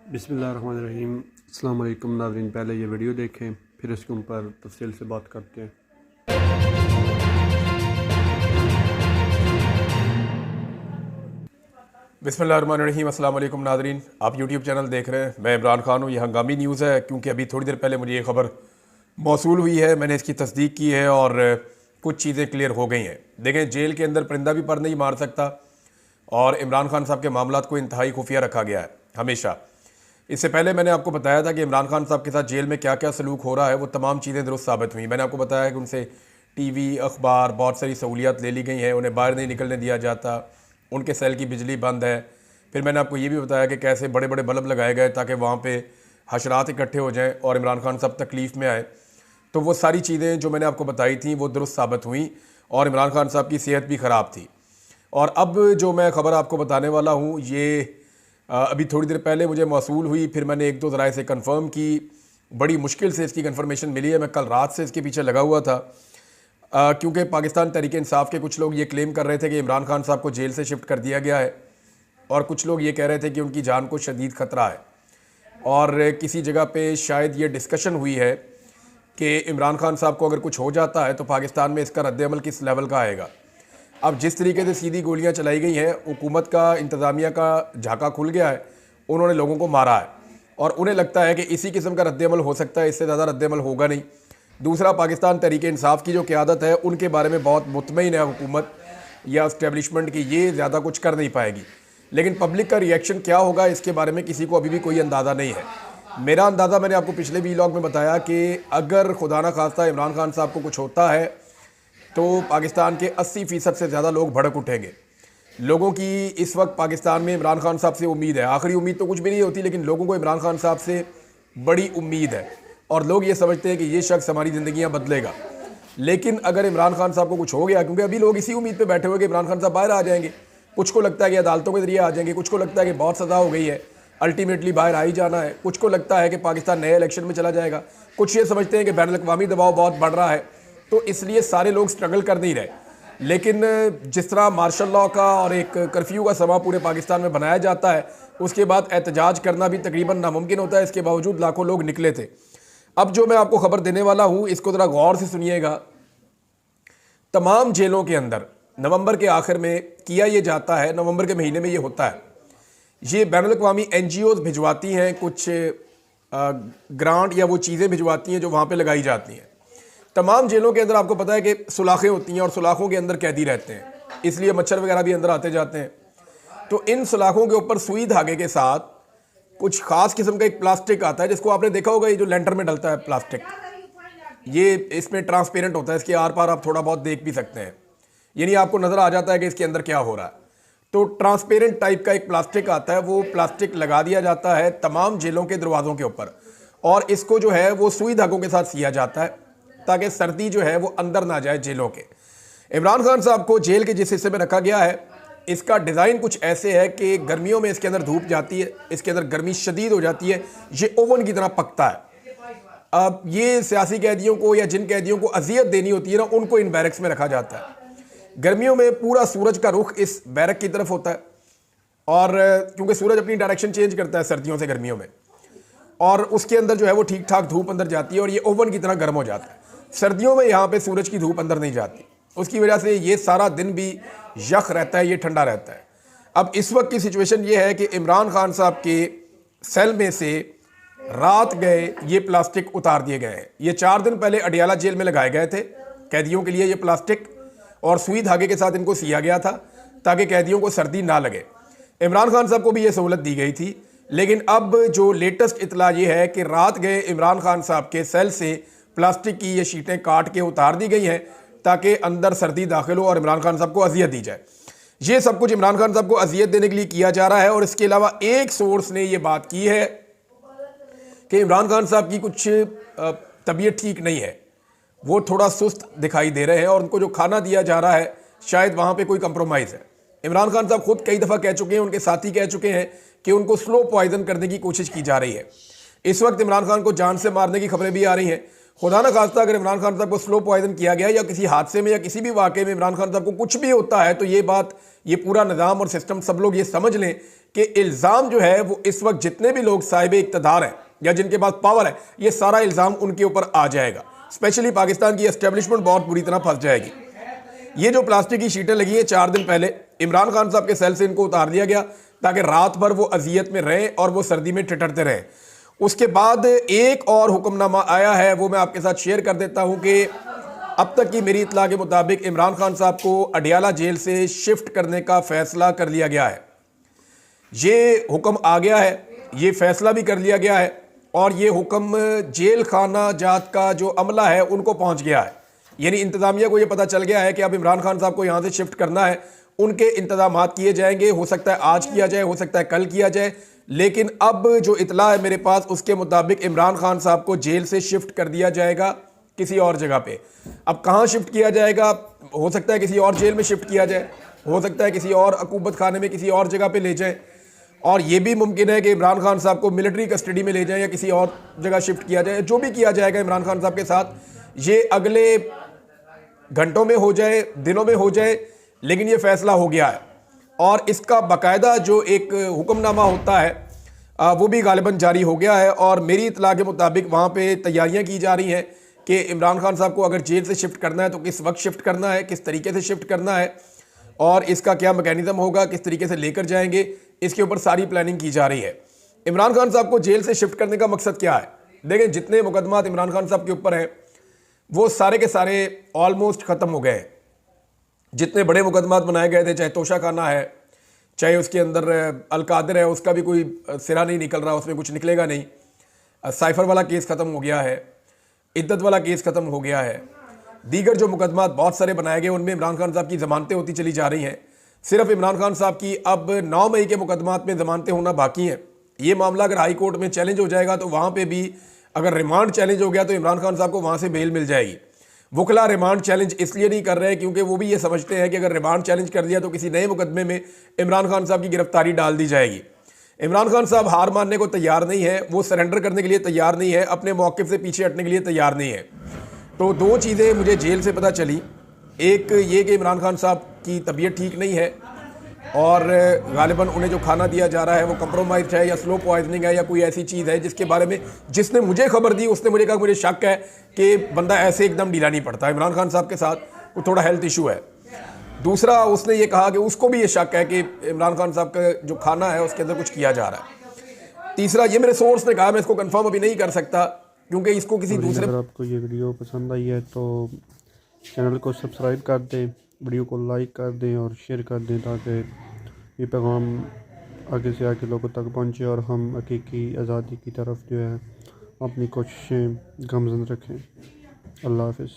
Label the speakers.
Speaker 1: बिस्मिल्लाहिर्रहमानिर्रहीम। अस्सलाम वालेकुम नाज़रीन, पहले ये वीडियो देखें फिर इसके ऊपर तफसील से बात करते हैं।
Speaker 2: बिस्मिल्लाहिर्रहमानिर्रहीम। अस्सलाम वालेकुम नाज़रीन, आप यूट्यूब चैनल देख रहे हैं। मैं इमरान खान हूँ। ये हंगामी न्यूज़ है क्योंकि अभी थोड़ी देर पहले मुझे ये खबर मौसूल हुई है। मैंने इसकी तस्दीक की है और कुछ चीज़ें क्लियर हो गई हैं। देखें, जेल के अंदर परिंदा भी पर नहीं मार सकता और इमरान खान साहब के मामलात को इंतहाई खुफिया रखा गया है हमेशा। इससे पहले मैंने आपको बताया था कि इमरान खान साहब के साथ जेल में क्या क्या सलूक हो रहा है, वो तमाम चीज़ें दुरुस्त साबित हुई। मैंने आपको बताया कि उनसे टीवी, अखबार, बहुत सारी सहूलियात ले ली गई हैं, उन्हें बाहर नहीं निकलने दिया जाता, उनके सेल की बिजली बंद है। फिर मैंने आपको ये भी बताया कि कैसे बड़े बड़े बल्ब लगाए गए ताकि वहाँ पे हशरात इकट्ठे हो जाएं और इमरान खान साहब तकलीफ़ में आए। तो वो सारी चीज़ें जो मैंने आपको बताई थी वो दुरुस्त साबित हुई और इमरान खान साहब की सेहत भी ख़राब थी। और अब जो मैं ख़बर आपको बताने वाला हूँ ये अभी थोड़ी देर पहले मुझे मौसूल हुई। फिर मैंने एक दो ज़राए से कंफर्म की, बड़ी मुश्किल से इसकी कंफर्मेशन मिली है। मैं कल रात से इसके पीछे लगा हुआ था क्योंकि पाकिस्तान तहरीक-ए-इंसाफ के कुछ लोग ये क्लेम कर रहे थे कि इमरान खान साहब को जेल से शिफ्ट कर दिया गया है और कुछ लोग ये कह रहे थे कि उनकी जान को शदीद ख़तरा है। और किसी जगह पे शायद ये डिस्कशन हुई है कि इमरान खान साहब को अगर कुछ हो जाता है तो पाकिस्तान में इसका रद्द-ए-अमल किस लेवल का आएगा। अब जिस तरीके से सीधी गोलियां चलाई गई हैं, हुकूमत का, इंतज़ामिया का झाका खुल गया है, उन्होंने लोगों को मारा है और उन्हें लगता है कि इसी किस्म का रद्द-ए-अमल हो सकता है, इससे ज़्यादा रद्द-ए-अमल होगा नहीं। दूसरा, पाकिस्तान तहरीक-ए-इंसाफ की जो क़यादत है उनके बारे में बहुत मुतमईन है हुकूमत या इस्टेब्लिशमेंट की, ये ज़्यादा कुछ कर नहीं पाएगी। लेकिन पब्लिक का रिएक्शन क्या होगा इसके बारे में किसी को अभी भी कोई अंदाज़ा नहीं है। मेरा अंदाज़ा मैंने आपको पिछले वीलॉग में बताया कि अगर खुदा न खास्ता इमरान खान साहब को कुछ होता है तो पाकिस्तान के 80% से ज़्यादा लोग भड़क उठेंगे। लोगों की इस वक्त पाकिस्तान में इमरान खान साहब से उम्मीद है। आखिरी उम्मीद तो कुछ भी नहीं होती, लेकिन लोगों को इमरान खान साहब से बड़ी उम्मीद है और लोग ये समझते हैं कि ये शख्स हमारी ज़िंदगियाँ बदलेगा। लेकिन अगर इमरान खान साहब को कुछ हो गया, क्योंकि अभी लोग इसी उम्मीद पर बैठे हुए कि इमरान खान साहब बाहर आ जाएंगे, कुछ को लगता है कि अदालतों के जरिए आ जाएंगे, कुछ को लगता है कि बहुत सज़ा हो गई है, अल्टीमेटली बाहर आ ही जाना है, कुछ को लगता है कि पाकिस्तान नए इलेक्शन में चला जाएगा, कुछ ये समझते हैं कि बैनुल अक़वामी दबाव बहुत बढ़ रहा है, तो इसलिए सारे लोग स्ट्रगल कर नहीं रहे। लेकिन जिस तरह मार्शल लॉ का और एक कर्फ्यू का समा पूरे पाकिस्तान में बनाया जाता है, उसके बाद एहतजाज करना भी तकरीबन नामुमकिन होता है। इसके बावजूद लाखों लोग निकले थे। अब जो मैं आपको खबर देने वाला हूँ इसको ज़रा गौर से सुनिएगा। तमाम जेलों के अंदर नवंबर के आखिर में किया ये जाता है, नवंबर के महीने में ये होता है, ये बैनुल अक़वामी NGOs भिजवाती हैं कुछ ग्रांट या वो चीज़ें भिजवाती हैं जो वहाँ पे लगाई जाती हैं। तमाम जेलों के अंदर आपको पता है कि सुलाखें होती हैं और सुलाखों के अंदर कैदी रहते हैं, इसलिए मच्छर वगैरह भी अंदर आते जाते हैं। तो इन सुलाखों के ऊपर सुई धागे के साथ कुछ ख़ास किस्म का एक प्लास्टिक आता है जिसको आपने देखा होगा, ये जो लेंटर में डलता है प्लास्टिक, ये इसमें ट्रांसपेरेंट होता है, इसके आर पार आप थोड़ा बहुत देख भी सकते हैं, यानी आपको नज़र आ जाता है कि इसके अंदर क्या हो रहा है। तो ट्रांसपेरेंट टाइप का एक प्लास्टिक आता है, वो प्लास्टिक लगा दिया जाता है तमाम जेलों के दरवाज़ों के ऊपर और इसको जो है वो सुई धागों के साथ सिया जाता है ताकि सर्दी जो है वो अंदर ना जाए जेलों के। इमरान खान साहब को जेल के जिस हिस्से में रखा गया है, इसका डिज़ाइन कुछ ऐसे है कि गर्मियों में इसके अंदर धूप जाती है, इसके अंदर गर्मी शदीद हो जाती है, ये ओवन की तरह पकता है। अब ये सियासी कैदियों को या जिन कैदियों को अजियत देनी होती है ना, उनको इन बैरक्स में रखा जाता है। गर्मियों में पूरा सूरज का रुख इस बैरक की तरफ होता है और क्योंकि सूरज अपनी डायरेक्शन चेंज करता है सर्दियों से गर्मियों में, और उसके अंदर जो है वो ठीक ठाक धूप अंदर जाती है और ये ओवन की तरह गर्म हो जाता है। सर्दियों में यहाँ पे सूरज की धूप अंदर नहीं जाती, उसकी वजह से ये सारा दिन भी यख रहता है, ये ठंडा रहता है। अब इस वक्त की सिचुएशन ये है कि इमरान खान साहब के सेल में से रात गए ये प्लास्टिक उतार दिए गए हैं। ये 4 दिन पहले अडियाला जेल में लगाए गए थे कैदियों के लिए ये प्लास्टिक, और सुई धागे के साथ इनको सिया गया था ताकि कैदियों को सर्दी ना लगे। इमरान खान साहब को भी ये सहूलत दी गई थी, लेकिन अब जो लेटेस्ट इतला ये है कि रात गए इमरान खान साहब के सेल से प्लास्टिक की ये शीटें काट के उतार दी गई हैं ताकि अंदर सर्दी दाखिल हो और इमरान खान साहब को अजियत दी जाए। ये सब कुछ इमरान खान साहब को अजियत देने के लिए किया जा रहा है। और इसके अलावा एक सोर्स ने यह बात की है कि इमरान खान साहब की कुछ तबीयत ठीक नहीं है, वो थोड़ा सुस्त दिखाई दे रहे हैं और उनको जो खाना दिया जा रहा है शायद वहाँ पे कोई कंप्रोमाइज़ है। इमरान खान साहब खुद कई दफ़ा कह चुके हैं, उनके साथी कह चुके हैं कि उनको स्लो पॉइजन करने की कोशिश की जा रही है। इस वक्त इमरान खान को जान से मारने की खबरें भी आ रही हैं। खुदा न खास्ता अगर इमरान खान साहब को स्लो पॉइजन किया गया या किसी हादसे में या किसी भी वाक़े में इमरान खान साहब को कुछ भी होता है, तो ये बात, ये पूरा निज़ाम और सिस्टम, सब लोग ये समझ लें कि इल्ज़ाम जो है वो इस वक्त जितने भी लोग साहिब इक़्तिदार हैं या जिनके पास पावर है, ये सारा इल्ज़ाम उनके ऊपर आ जाएगा। स्पेशली पाकिस्तान की एस्टेब्लिशमेंट बहुत बुरी तरह फंस जाएगी। ये जो प्लास्टिक की शीटें लगी हैं 4 दिन पहले इमरान खान साहब के सेल से इनको उतार दिया गया ताकि रात भर वो अजियत में रहें और वो सर्दी में ठिठरते रहें। उसके बाद एक और हुक्मनामा आया है, वो मैं आपके साथ शेयर कर देता हूं कि अब तक की मेरी इत्तला के मुताबिक इमरान खान साहब को अडियाला जेल से शिफ्ट करने का फैसला कर लिया गया है। ये हुक्म आ गया है, ये फैसला भी कर लिया गया है और ये हुक्म जेल खाना जात का जो अमला है उनको पहुंच गया है। यानी इंतज़ामिया को ये पता चल गया है कि अब इमरान खान साहब को यहाँ से शिफ्ट करना है, उनके इंतजामात किए जाएंगे। हो सकता है आज किया जाए, हो सकता है कल किया जाए, लेकिन अब जो इतला है मेरे पास उसके मुताबिक इमरान खान साहब को जेल से शिफ्ट कर दिया जाएगा किसी और जगह पे। अब कहाँ शिफ्ट किया जाएगा, हो सकता है किसी और जेल में शिफ्ट किया जाए, हो सकता है किसी और अकूबत खाने में किसी और जगह पे ले जाए, और ये भी मुमकिन है कि इमरान खान साहब को मिलिट्री कस्टडी में ले जाए या किसी और जगह शिफ्ट किया जाए। जो भी किया जाएगा इमरान खान साहब के साथ, ये अगले घंटों में हो जाए, दिनों में हो जाए, लेकिन ये फैसला हो गया है। और इसका बाकायदा जो एक हुक्मनामा होता है वो भी गालिबन जारी हो गया है और मेरी इत्तला के मुताबिक वहाँ पे तैयारियाँ की जा रही हैं कि इमरान खान साहब को अगर जेल से शिफ्ट करना है तो किस वक्त शिफ्ट करना है, किस तरीके से शिफ्ट करना है और इसका क्या मैकेनिज़्म होगा, किस तरीके से लेकर जाएंगे, इसके ऊपर सारी प्लानिंग की जा रही है। इमरान खान साहब को जेल से शिफ्ट करने का मकसद क्या है? देखें, जितने मुकदमात इमरान खान साहब के ऊपर हैं वो सारे के सारे ऑलमोस्ट ख़त्म हो गए हैं। जितने बड़े मुकदमात बनाए गए थे, चाहे तोशा खाना है, चाहे उसके अंदर अलकादर है, उसका भी कोई सिरा नहीं निकल रहा, उसमें कुछ निकलेगा नहीं। साइफर वाला केस ख़त्म हो गया है, इद्दत वाला केस ख़त्म हो गया है। दीगर जो मुकदमात बहुत सारे बनाए गए उनमें इमरान खान साहब की ज़मानतें होती चली जा रही हैं। सिर्फ इमरान खान साहब की अब 9 मई के मुकदमात में ज़मानतें होना बाकी हैं। ये मामला अगर हाई कोर्ट में चैलेंज हो जाएगा तो वहाँ पर भी अगर रिमांड चैलेंज हो गया तो इमरान खान साहब को वहाँ से बेल मिल जाएगी। वकला रिमांड चैलेंज इसलिए नहीं कर रहे क्योंकि वो भी ये समझते हैं कि अगर रिमांड चैलेंज कर दिया तो किसी नए मुकदमे में इमरान खान साहब की गिरफ्तारी डाल दी जाएगी। इमरान खान साहब हार मानने को तैयार नहीं है, वो सरेंडर करने के लिए तैयार नहीं है, अपने मौक़िफ़ से पीछे हटने के लिए तैयार नहीं है। तो 2 चीज़ें मुझे जेल से पता चली, एक ये कि इमरान खान साहब की तबीयत ठीक नहीं है और गालिबन उन्हें जो खाना दिया जा रहा है वो कंप्रोमाइज़ है या स्लो पॉइजनिंग है या कोई ऐसी चीज़ है जिसके बारे में जिसने मुझे खबर दी उसने मुझे कहा मुझे शक है कि बंदा ऐसे एकदम ढीला नहीं पड़ता। इमरान खान साहब के साथ वो थोड़ा हेल्थ इशू है। दूसरा, उसने ये कहा कि उसको भी ये शक है कि इमरान खान साहब का जो खाना है उसके अंदर कुछ किया जा रहा है। तीसरा, ये मेरे सोर्स ने कहा, मैं इसको कंफर्म अभी नहीं कर सकता क्योंकि इसको किसी दूसरे।
Speaker 1: अगर आपको ये वीडियो पसंद आई है तो चैनल को सब्सक्राइब कर दें, वीडियो को लाइक कर दें और शेयर कर दें ताकि ये पैगाम आगे से आगे लोगों तक पहुँचे और हम हकीकी आज़ादी की तरफ जो है अपनी कोशिशें गमज़न रखें। अल्लाह हाफ़िज़।